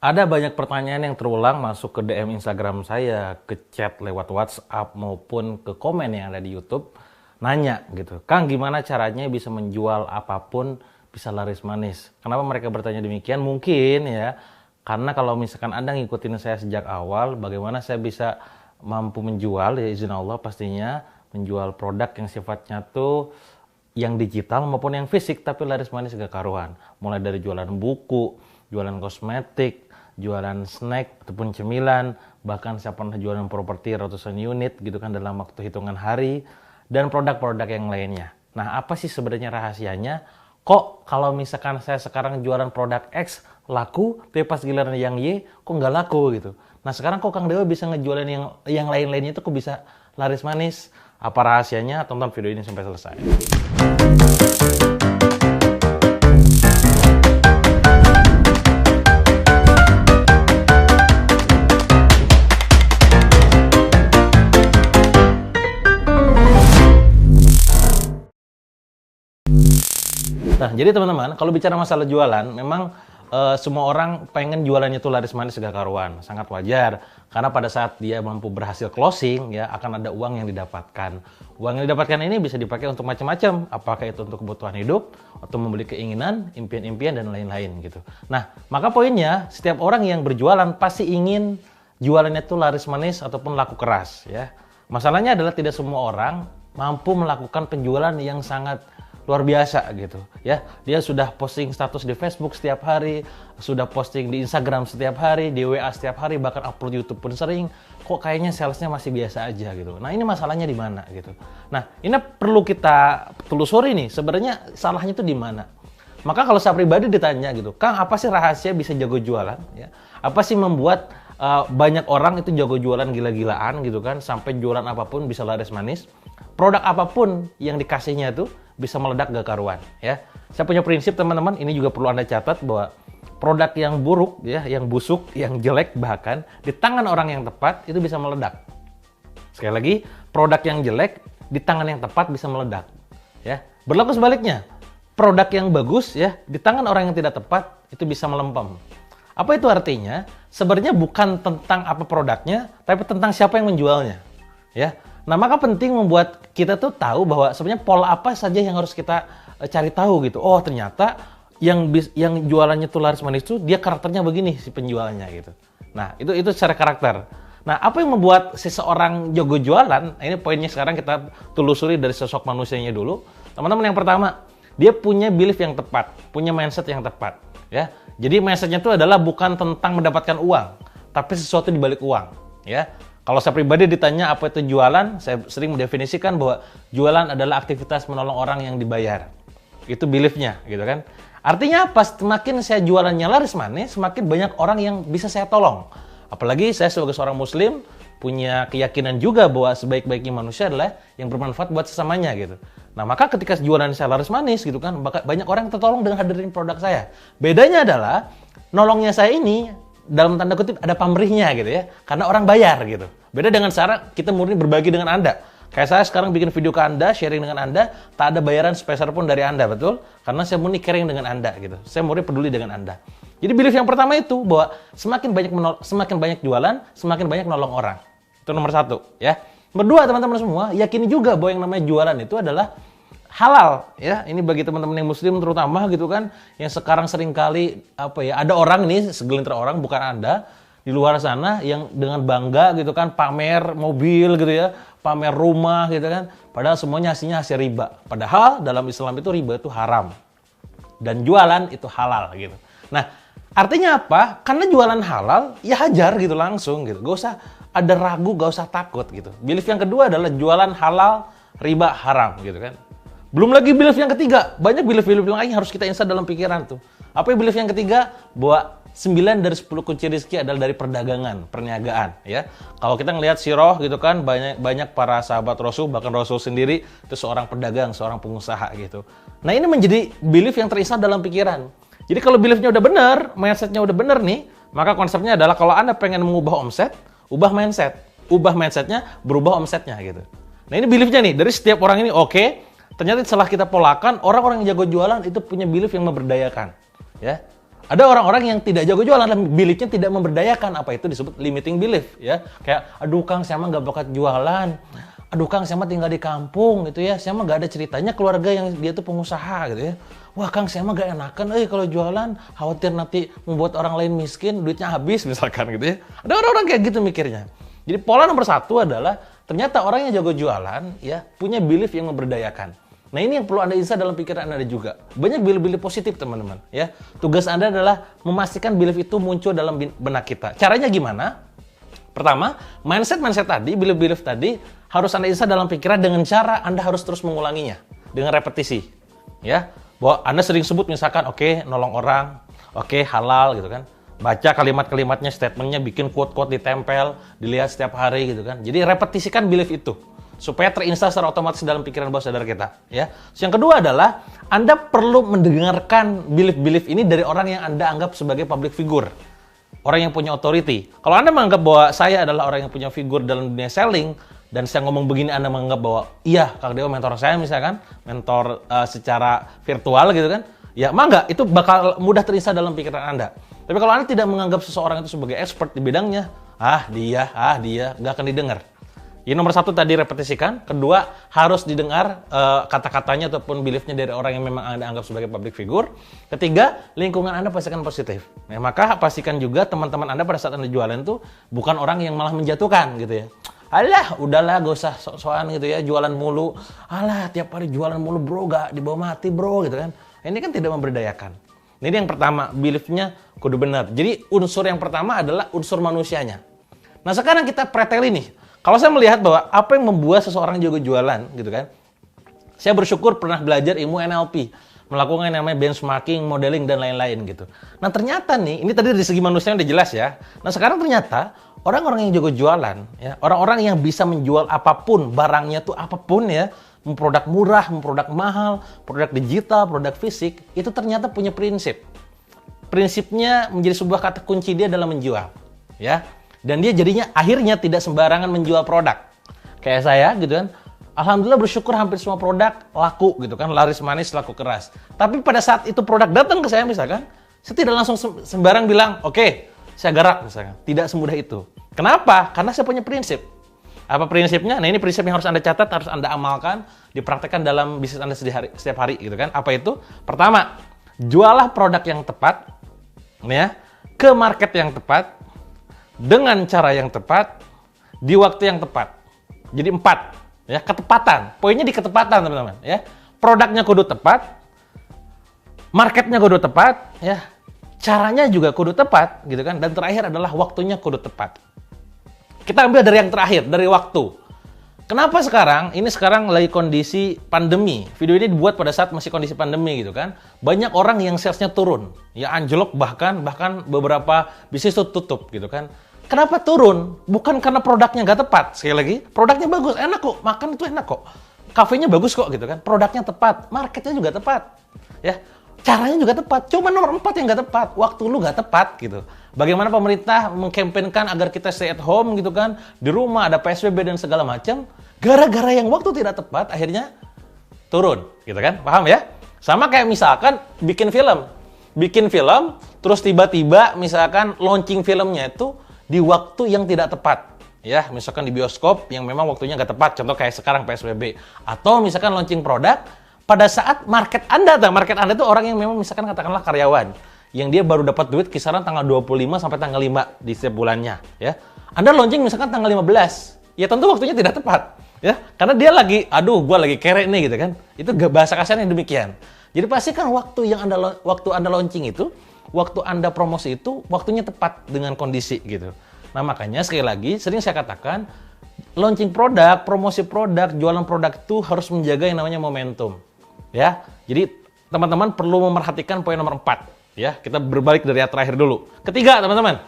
Ada banyak pertanyaan yang terulang masuk ke DM Instagram saya, ke chat lewat WhatsApp maupun ke komen yang ada di YouTube. Nanya gitu, Kang gimana caranya bisa menjual apapun bisa laris manis? Kenapa mereka bertanya demikian? Mungkin ya, karena kalau misalkan Anda ngikutin saya sejak awal, bagaimana saya bisa mampu menjual, ya izin Allah pastinya, menjual produk yang sifatnya tuh yang digital maupun yang fisik tapi laris manis gak karuan. Mulai dari jualan buku, jualan kosmetik, jualan snack ataupun cemilan, bahkan saya pernah jualan properti ratusan unit gitu kan dalam waktu hitungan hari, dan produk-produk yang lainnya. Nah, apa sih sebenarnya rahasianya? Kok kalau misalkan saya sekarang jualan produk X laku, tapi pas giliran yang Y kok nggak laku gitu. Nah, sekarang kok Kang Dewa bisa ngejualin yang lain-lainnya itu kok bisa laris manis? Apa rahasianya? Tonton video ini sampai selesai. Nah, jadi teman-teman, kalau bicara masalah jualan, memang semua orang pengen jualannya itu laris manis gak karuan. Sangat wajar, karena pada saat dia mampu berhasil closing, ya akan ada uang yang didapatkan. Uang yang didapatkan ini bisa dipakai untuk macam-macam, apakah itu untuk kebutuhan hidup, atau membeli keinginan, impian-impian, dan lain-lain gitu. Nah, maka poinnya, setiap orang yang berjualan pasti ingin jualannya itu laris manis ataupun laku keras. Ya, masalahnya adalah tidak semua orang mampu melakukan penjualan yang sangat luar biasa gitu ya. Dia sudah posting status di Facebook setiap hari, sudah posting di Instagram setiap hari, di WA setiap hari, bahkan upload YouTube pun sering. Kok kayaknya salesnya masih biasa aja gitu. Nah, ini masalahnya di mana gitu. Nah, ini perlu kita telusuri nih, sebenarnya salahnya itu di mana. Maka kalau saya pribadi ditanya gitu, Kang, apa sih rahasia bisa jago jualan ya? Apa sih membuat banyak orang itu jago jualan gila-gilaan gitu kan, sampai jualan apapun bisa laris manis, produk apapun yang dikasihnya tuh bisa meledak gak karuan ya. Saya punya prinsip teman-teman, ini juga perlu Anda catat, bahwa produk yang buruk ya, yang busuk, yang jelek bahkan di tangan orang yang tepat itu bisa meledak. Sekali lagi, produk yang jelek di tangan yang tepat bisa meledak ya. Berlaku sebaliknya, produk yang bagus ya di tangan orang yang tidak tepat itu bisa melempem. Apa itu artinya? Sebenarnya bukan tentang apa produknya, tapi tentang siapa yang menjualnya ya. Nah, maka penting membuat kita tuh tahu bahwa sebenarnya pola apa saja yang harus kita cari tahu gitu. Oh, ternyata yang jualannya tuh laris manis tuh dia karakternya begini si penjualnya gitu. Nah, itu secara karakter. Nah, apa yang membuat seseorang jago jualan? Nah, ini poinnya sekarang kita telusuri dari sosok manusianya dulu. Teman-teman, yang pertama, dia punya belief yang tepat, punya mindset yang tepat ya. Jadi mindsetnya itu adalah bukan tentang mendapatkan uang, tapi sesuatu di balik uang ya. Kalau saya pribadi ditanya apa itu jualan, saya sering mendefinisikan bahwa jualan adalah aktivitas menolong orang yang dibayar. Itu beliefnya, gitu kan. Artinya apa? Semakin saya jualannya laris manis, semakin banyak orang yang bisa saya tolong. Apalagi saya sebagai seorang muslim, punya keyakinan juga bahwa sebaik-baiknya manusia adalah yang bermanfaat buat sesamanya, gitu. Nah, maka ketika jualan saya laris manis, gitu kan, banyak orang yang tertolong dengan hadirin produk saya. Bedanya adalah, nolongnya saya ini, dalam tanda kutip ada pamrihnya gitu ya, karena orang bayar gitu. Beda dengan cara kita murni berbagi dengan Anda. Kayak saya sekarang bikin video ke Anda, sharing dengan Anda, tak ada bayaran sepeser pun dari Anda, betul? Karena saya murni caring dengan Anda gitu. Saya murni peduli dengan Anda. Jadi belief yang pertama itu bahwa semakin banyak jualan, semakin banyak nolong orang. Itu nomor satu ya. Nomor dua, teman-teman semua, yakini juga bahwa yang namanya jualan itu adalah halal ya. Ini bagi teman-teman yang muslim terutama gitu kan, yang sekarang sering kali ada orang nih, segelintir orang bukan Anda di luar sana yang dengan bangga gitu kan pamer mobil gitu ya, pamer rumah gitu kan, padahal semuanya hasilnya hasil riba. Padahal dalam Islam itu riba itu haram dan jualan itu halal gitu. Nah, artinya apa? Karena jualan halal ya hajar gitu langsung gitu. Gak usah ada ragu, gak usah takut gitu. Belief yang kedua adalah jualan halal, riba haram gitu kan. Belum lagi belief yang ketiga, banyak belief-belief lain yang harus kita insert dalam pikiran tuh. Apa belief yang ketiga? Bahwa 9 dari 10 kunci rezeki adalah dari perdagangan, perniagaan ya. Kalau kita ngelihat sirah gitu kan, banyak para sahabat Rasul, bahkan Rasul sendiri itu seorang pedagang, seorang pengusaha gitu. Nah, ini menjadi belief yang terinstal dalam pikiran. Jadi kalau beliefnya udah benar, mindsetnya udah benar nih, maka konsepnya adalah kalau Anda pengen mengubah omset, ubah mindset. Ubah mindsetnya, berubah omsetnya gitu. Nah, ini beliefnya nih, dari setiap orang ini ternyata setelah kita polakan, orang-orang yang jago jualan itu punya belief yang memberdayakan, ya. Ada orang-orang yang tidak jago jualan dan beliefnya tidak memberdayakan. Apa itu disebut limiting belief ya. Kayak, aduh Kang, saya mah nggak bakat jualan. Aduh Kang, saya mah tinggal di kampung gitu ya. Saya mah nggak ada ceritanya keluarga yang dia tuh pengusaha gitu ya. Wah Kang, saya mah nggak enakan kalau jualan. Khawatir nanti membuat orang lain miskin, duitnya habis misalkan gitu ya. Ada orang-orang kayak gitu mikirnya. Jadi pola nomor satu adalah ternyata orang yang jago jualan ya punya belief yang memberdayakan. Nah ini yang perlu Anda insight dalam pikiran Anda juga. Banyak belief-belief positif teman-teman ya. Tugas Anda adalah memastikan belief itu muncul dalam benak kita. Caranya gimana? Pertama, mindset tadi, belief tadi harus Anda insight dalam pikiran dengan cara Anda harus terus mengulanginya dengan repetisi. Ya, bahwa Anda sering sebut misalkan oke, nolong orang, oke, halal gitu kan. Baca kalimat-kalimatnya, statementnya, bikin quote-quote ditempel, dilihat setiap hari gitu kan. Jadi repetisikan belief itu supaya terinstall secara otomatis dalam pikiran bawah sadar kita ya. Yang kedua adalah Anda perlu mendengarkan belief ini dari orang yang Anda anggap sebagai public figure, orang yang punya authority. Kalau Anda menganggap bahwa saya adalah orang yang punya figur dalam dunia selling dan saya ngomong begini, Anda menganggap bahwa iya Kang Dewa mentor saya misalkan, mentor secara virtual gitu kan, ya mangga itu bakal mudah terinstall dalam pikiran Anda. Tapi kalau Anda tidak menganggap seseorang itu sebagai expert di bidangnya, dia nggak akan didengar. Jadi nomor satu tadi repetisikan, kedua harus didengar kata-katanya ataupun beliefnya dari orang yang memang Anda anggap sebagai public figure. Ketiga, lingkungan Anda pastikan positif. Nah, maka pastikan juga teman-teman Anda pada saat Anda jualan itu bukan orang yang malah menjatuhkan gitu ya. Alah, udahlah gak usah sok-sokan gitu ya, jualan mulu. Alah, tiap hari jualan mulu bro, gak dibawa mati bro gitu kan. Ini kan tidak memberdayakan. Ini yang pertama, beliefnya kudu benar. Jadi unsur yang pertama adalah unsur manusianya. Nah sekarang kita preteli nih. Kalau saya melihat bahwa apa yang membuat seseorang jago jualan, gitu kan? Saya bersyukur pernah belajar ilmu NLP, melakukan yang namanya benchmarking, modeling dan lain-lain gitu. Nah ternyata nih, ini tadi dari segi manusianya udah jelas ya. Nah sekarang ternyata orang-orang yang jago jualan, ya, orang-orang yang bisa menjual apapun, barangnya tuh apapun ya, produk murah, produk mahal, produk digital, produk fisik, itu ternyata punya prinsip. Prinsipnya menjadi sebuah kata kunci dia dalam menjual, ya. Dan dia jadinya akhirnya tidak sembarangan menjual produk. Kayak saya gitu kan. Alhamdulillah bersyukur hampir semua produk laku gitu kan. Laris manis, laku keras. Tapi pada saat itu produk datang ke saya misalkan, saya tidak langsung sembarang bilang, oke, saya garap misalkan. Tidak semudah itu. Kenapa? Karena saya punya prinsip. Apa prinsipnya? Nah ini prinsip yang harus Anda catat, harus Anda amalkan, dipraktekkan dalam bisnis Anda setiap hari gitu kan. Apa itu? Pertama, jualah produk yang tepat, ya, ke market yang tepat, dengan cara yang tepat, di waktu yang tepat. Jadi 4, ya, ketepatan. Poinnya di ketepatan, teman-teman, ya. Produknya kudu tepat, marketnya kudu tepat, ya. Caranya juga kudu tepat, gitu kan. Dan terakhir adalah waktunya kudu tepat. Kita ambil dari yang terakhir, dari waktu. Kenapa sekarang? Ini sekarang lagi kondisi pandemi. Video ini dibuat pada saat masih kondisi pandemi gitu kan. Banyak orang yang salesnya turun. Ya anjlok bahkan beberapa bisnis itu tutup gitu kan. Kenapa turun? Bukan karena produknya nggak tepat. Sekali lagi, produknya bagus, enak kok. Makan itu enak kok. Kafenya bagus kok gitu kan. Produknya tepat, marketnya juga tepat. Ya, caranya juga tepat. Cuma nomor 4 yang nggak tepat. Waktu lu nggak tepat gitu. Bagaimana pemerintah mengkampanyekan agar kita stay at home gitu kan, di rumah ada PSBB dan segala macam, gara-gara yang waktu tidak tepat akhirnya turun, gitu kan? Paham ya? Sama kayak misalkan bikin film, terus tiba-tiba misalkan launching filmnya itu di waktu yang tidak tepat, ya, misalkan di bioskop yang memang waktunya nggak tepat, contoh kayak sekarang PSBB, atau misalkan launching produk pada saat market Anda itu orang yang memang misalkan katakanlah karyawan, yang dia baru dapat duit kisaran tanggal 25 sampai tanggal 5 di setiap bulannya, ya. Anda launching misalkan tanggal 15, ya tentu waktunya tidak tepat, ya. Karena dia lagi, gua lagi kere nih gitu kan. Itu bahasa kasarnya demikian. Jadi pastikan waktu Anda launching itu, waktu Anda promosi itu, waktunya tepat dengan kondisi gitu. Nah, makanya sekali lagi sering saya katakan, launching produk, promosi produk, jualan produk itu harus menjaga yang namanya momentum, ya. Jadi teman-teman perlu memerhatikan poin nomor 4. Ya, kita berbalik dari yang terakhir dulu. Ketiga, teman-teman,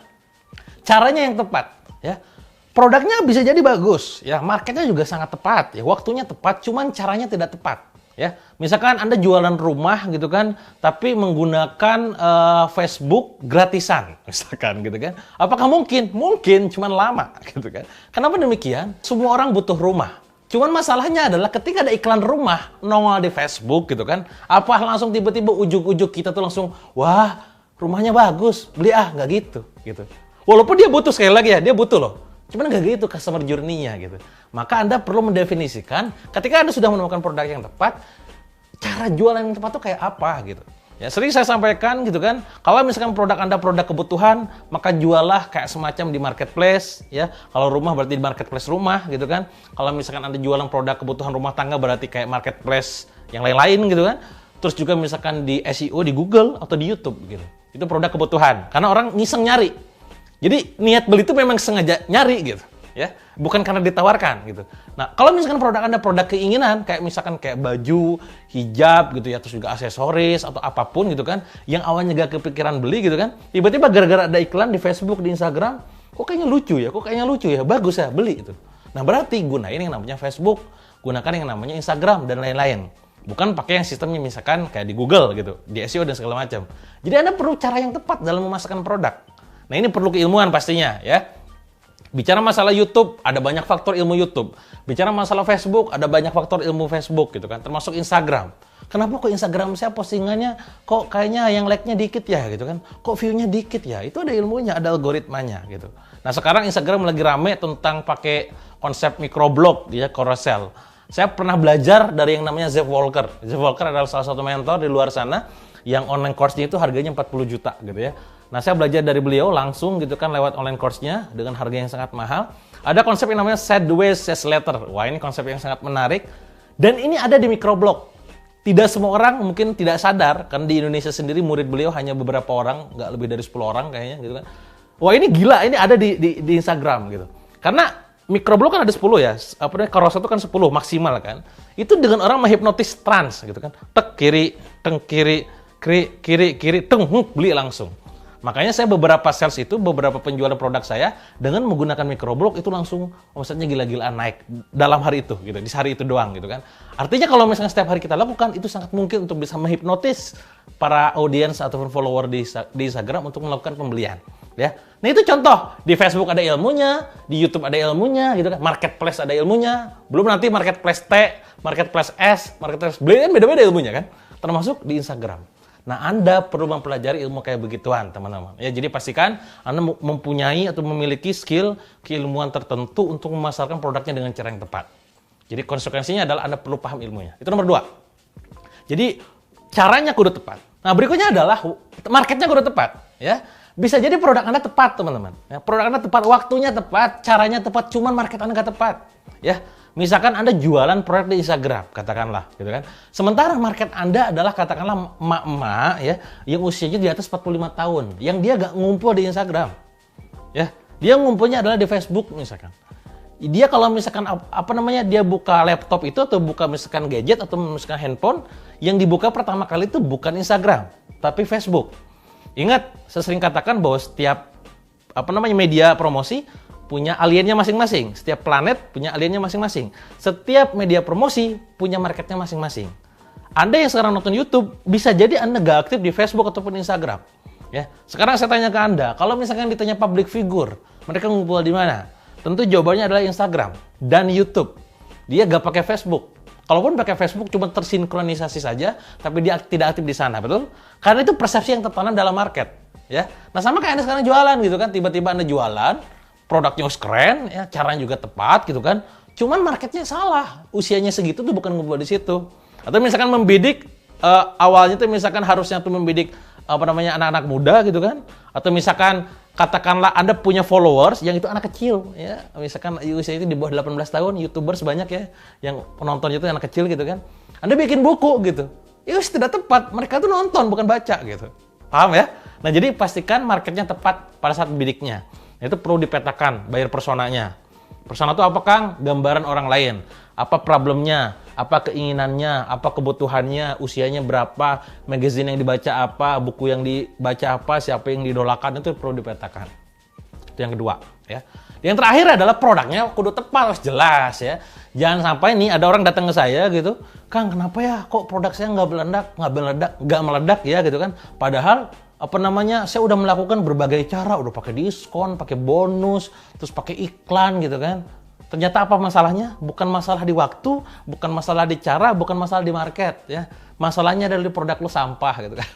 caranya yang tepat. Ya, produknya bisa jadi bagus. Ya, marketnya juga sangat tepat. Ya, waktunya tepat, cuman caranya tidak tepat. Ya, misalkan Anda jualan rumah gitu kan, tapi menggunakan Facebook gratisan, misalkan gitu kan. Apakah mungkin? Mungkin, cuman lama, gitu kan. Kenapa demikian? Semua orang butuh rumah. Cuman masalahnya adalah ketika ada iklan rumah nongol di Facebook gitu kan, apa langsung tiba-tiba ujuk-ujuk kita tuh langsung, wah rumahnya bagus, beli nggak gitu. Walaupun dia butuh, sekali lagi ya, dia butuh loh. Cuman nggak gitu customer journey-nya gitu. Maka Anda perlu mendefinisikan, ketika Anda sudah menemukan produk yang tepat, cara jualan yang tepat tuh kayak apa gitu. Ya, sering saya sampaikan gitu kan, kalau misalkan produk Anda produk kebutuhan, maka jualah kayak semacam di marketplace, ya. Kalau rumah berarti di marketplace rumah gitu kan. Kalau misalkan Anda jualan produk kebutuhan rumah tangga berarti kayak marketplace yang lain-lain gitu kan. Terus juga misalkan di SEO di Google atau di YouTube gitu. Itu produk kebutuhan, karena orang ngiseng nyari. Jadi niat beli itu memang sengaja nyari gitu. Ya, bukan karena ditawarkan gitu. Nah, kalau misalkan produk Anda produk keinginan, kayak misalkan kayak baju, hijab gitu ya, terus juga aksesoris atau apapun gitu kan, yang awalnya gak kepikiran beli gitu kan, tiba-tiba gara-gara ada iklan di Facebook, di Instagram, kok kayaknya lucu ya, bagus ya, beli itu. Nah, berarti gunain yang namanya Facebook, gunakan yang namanya Instagram dan lain-lain. Bukan pakai yang sistemnya misalkan kayak di Google gitu, di SEO dan segala macam. Jadi Anda perlu cara yang tepat dalam memasarkan produk. Nah, ini perlu keilmuan pastinya ya. Bicara masalah YouTube, ada banyak faktor ilmu YouTube. Bicara masalah Facebook, ada banyak faktor ilmu Facebook gitu kan, termasuk Instagram. Kenapa kok Instagram saya postingannya kok kayaknya yang like-nya dikit ya gitu kan? Kok view-nya dikit ya? Itu ada ilmunya, ada algoritmanya gitu. Nah, sekarang Instagram lagi rame tentang pakai konsep microblog ya, carousel. Saya pernah belajar dari yang namanya Jeff Walker. Jeff Walker adalah salah satu mentor di luar sana yang online course-nya itu harganya 40 juta gitu ya. Nah, saya belajar dari beliau langsung gitu kan lewat online course-nya dengan harga yang sangat mahal. Ada konsep yang namanya sideways says later. Wah, ini konsep yang sangat menarik. Dan ini ada di microblog. Tidak semua orang mungkin tidak sadar, kan di Indonesia sendiri murid beliau hanya beberapa orang, nggak lebih dari 10 orang kayaknya gitu kan. Wah, ini gila, ini ada di Instagram gitu. Karena microblog kan ada 10 ya, apa namanya, carousel itu kan 10 maksimal kan. Itu dengan orang menghipnotis trans gitu kan. Tek kiri, teng kiri, kiri, teng, beli langsung. Makanya saya beberapa sales itu, beberapa penjualan produk saya dengan menggunakan microblog itu langsung omsetnya gila-gilaan naik dalam hari itu gitu, di hari itu doang gitu kan. Artinya kalau misalnya setiap hari kita lakukan itu sangat mungkin untuk bisa menghipnotis para audiens ataupun follower di Instagram untuk melakukan pembelian ya. Nah, itu contoh, di Facebook ada ilmunya, di YouTube ada ilmunya gitu kan, marketplace ada ilmunya, belum nanti marketplace T, marketplace S, marketplace beli kan beda-beda ilmunya kan, termasuk di Instagram. Nah, Anda perlu mempelajari ilmu kayak begituan, teman-teman. Ya, jadi pastikan Anda mempunyai atau memiliki skill, keilmuan tertentu untuk memasarkan produknya dengan cara yang tepat. Jadi konsekuensinya adalah Anda perlu paham ilmunya. Itu nomor 2. Jadi caranya kudu tepat. Nah, berikutnya adalah marketnya kudu tepat. Ya, bisa jadi produk Anda tepat, teman-teman. Ya, produk Anda tepat, waktunya tepat, caranya tepat, cuman market Anda nggak tepat. Ya. Misalkan Anda jualan produk di Instagram, katakanlah, gitu kan. Sementara market Anda adalah katakanlah emak-emak ya, yang usianya di atas 45 tahun, yang dia gak ngumpul di Instagram. Ya, dia ngumpulnya adalah di Facebook misalkan. Dia kalau misalkan dia buka laptop itu atau buka misalkan gadget atau misalkan handphone, yang dibuka pertama kali itu bukan Instagram, tapi Facebook. Ingat, saya sering katakan bahwa setiap media promosi punya aliennya masing-masing. Setiap planet punya aliennya masing-masing. Setiap media promosi punya marketnya masing-masing. Anda yang sekarang nonton YouTube, bisa jadi Anda gak aktif di Facebook ataupun Instagram. Ya, sekarang saya tanya ke Anda, kalau misalkan ditanya public figure, mereka ngumpul di mana? Tentu jawabannya adalah Instagram dan YouTube. Dia gak pakai Facebook. Kalaupun pakai Facebook cuma tersinkronisasi saja, tapi dia tidak aktif di sana, betul? Karena itu persepsi yang tertanam dalam market. Ya, nah sama kayak Anda sekarang jualan gitu kan, tiba-tiba Anda jualan, produknya keren, ya, caranya juga tepat gitu kan. Cuman marketnya salah, usianya segitu tuh bukan ngumpul di situ. Atau misalkan membidik awalnya tuh misalkan harusnya tuh membidik anak-anak muda gitu kan. Atau misalkan katakanlah Anda punya followers yang itu anak kecil ya. Misalkan usia itu di bawah 18 tahun, YouTubers banyak ya yang penontonnya itu anak kecil gitu kan. Anda bikin buku gitu. Ya tidak tepat, mereka tuh nonton bukan baca gitu. Paham ya? Nah, jadi pastikan marketnya tepat pada saat bidiknya. Itu perlu dipetakan, buyer personanya. Persona itu apa, Kang? Gambaran orang lain. Apa problemnya, apa keinginannya, apa kebutuhannya, usianya berapa, magazine yang dibaca apa, buku yang dibaca apa, siapa yang didolakan, itu perlu dipetakan. Itu yang kedua. Ya. Yang terakhir adalah produknya kudu tepat, harus jelas ya. Jangan sampai nih ada orang datang ke saya gitu, Kang, kenapa ya kok produk saya nggak meledak ya gitu kan. Padahal saya udah melakukan berbagai cara, udah pakai diskon, pakai bonus, terus pakai iklan gitu kan. Ternyata apa masalahnya? Bukan masalah di waktu, bukan masalah di cara, bukan masalah di market, ya. Masalahnya adalah di produk lo sampah gitu kan.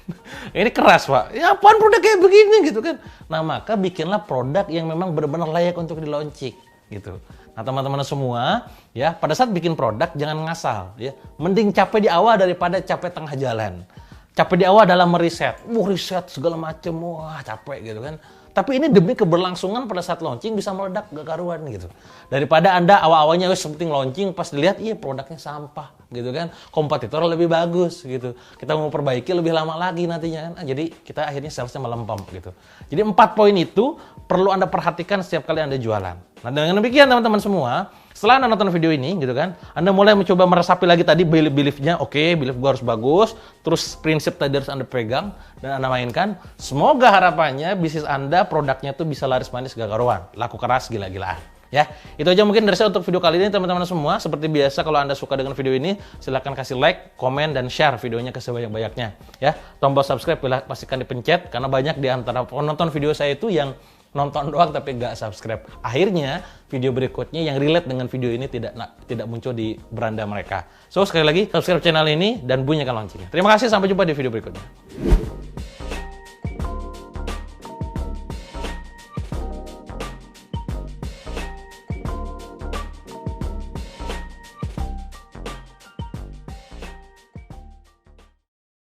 Ini keras, Pak. Ya apaan produk kayak begini gitu kan. Nah, maka bikinlah produk yang memang benar-benar layak untuk di launching gitu. Nah, teman-teman semua, ya, pada saat bikin produk jangan ngasal, ya. Mending capek di awal daripada capek tengah jalan. Capek di awal dalam meriset. Riset segala macem, wah capek gitu kan. Tapi ini demi keberlangsungan pada saat launching bisa meledak gak karuan gitu. Daripada Anda awal-awalnya penting launching, pas dilihat iya produknya sampah gitu kan. Kompetitor lebih bagus gitu. Kita mau perbaiki lebih lama lagi nantinya kan. Jadi kita akhirnya salesnya melempem gitu. Jadi 4 poin itu perlu Anda perhatikan setiap kali Anda jualan. Nah, dengan demikian teman-teman semua, setelah Anda nonton video ini gitu kan, Anda mulai mencoba meresapi lagi tadi belief-nya, oke, belief gue harus bagus, terus prinsip tadi harus Anda pegang dan Anda mainkan. Semoga harapannya bisnis Anda, produknya tuh bisa laris manis gak karuan, laku keras gila-gilaan. Ya, itu aja mungkin dari saya untuk video kali ini teman-teman semua. Seperti biasa kalau Anda suka dengan video ini, silahkan kasih like, komen, dan share videonya ke sebanyak-banyaknya. Ya, tombol subscribe pastikan dipencet karena banyak di antara penonton video saya itu yang nonton doang tapi nggak subscribe. Akhirnya video berikutnya yang relate dengan video ini tidak muncul di beranda mereka. So sekali lagi subscribe channel ini dan bunyikan loncengnya. Terima kasih, sampai jumpa di video berikutnya.